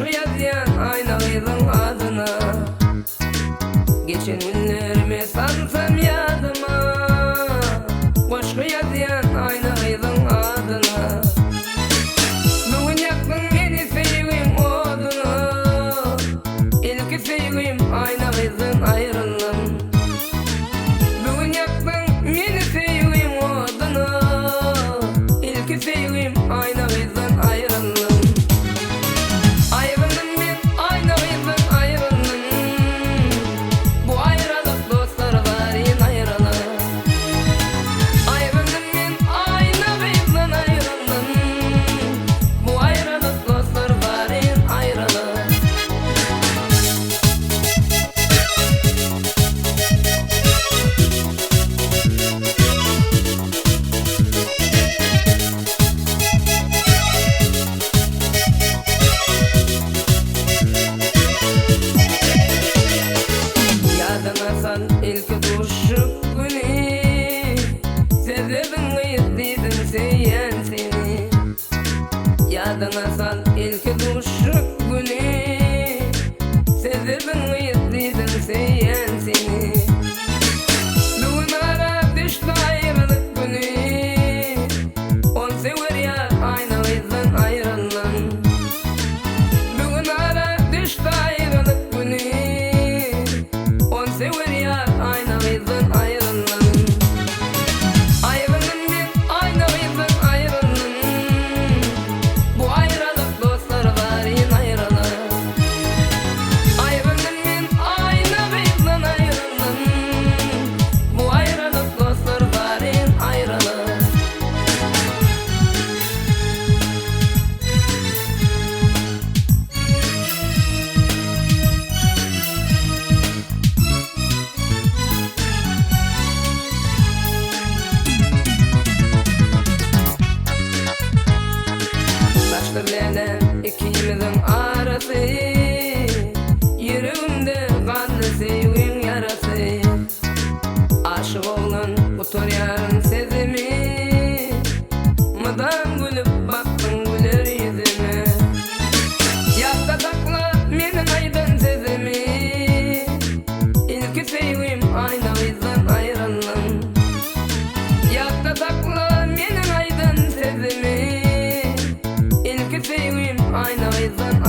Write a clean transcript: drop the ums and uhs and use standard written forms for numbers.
Aşkı yazyan aynalıydım adına. Geçen günlerimi sansam yadıma. Aşkı yazyan aynalıydım adına. Bugün yaktın beni sevgim odunu. İlk sevgim aynalıydım ayrıldım. Bugün yaktın beni sevgim odunu. İlk sevgim aynalıydım ayrıldım. Ayrıldım ben aynalıydım ayrıldım. Bu ayrılık dostlar var yine ayrılık. Ayrıldım ben aynalıydım ayrıldım. Bu ayrılık dostlar var yine ayrılık. Yadıma sal ilk buluşup günü. Sebebin gıyıtlıydın seyen seni. Yadıma sal ilk buluşup günü. Sebebin gıyıtlıydın seyen seni. Bugün ara düştü ayrılık günü. On sever ya aynalıydım ayrıldım. Bugün ara düştü ayrılık günü. On sever ya aynalıydım ayrıldım. Ayrıldım ben aynalıydım ayrıldım. Bu ayrılık dostlar var yine ayrılık. Ayrıldım ben aynalıydım ayrıldım. Bu ayrılık dostlar var yine ayrılık. Başta bilen ikimizin arası. Yüreğimde kanlı sevgin yarası. Aşık olan otur yarın sezimi. Mıdan gülüp baktın güler yüzüme. Yakta sakla benim aydın sezimi. İlk sevgim aynalıydım ayrıldım. Yakta sakla benim aydın sezimi. İlk sevgim aynalıydım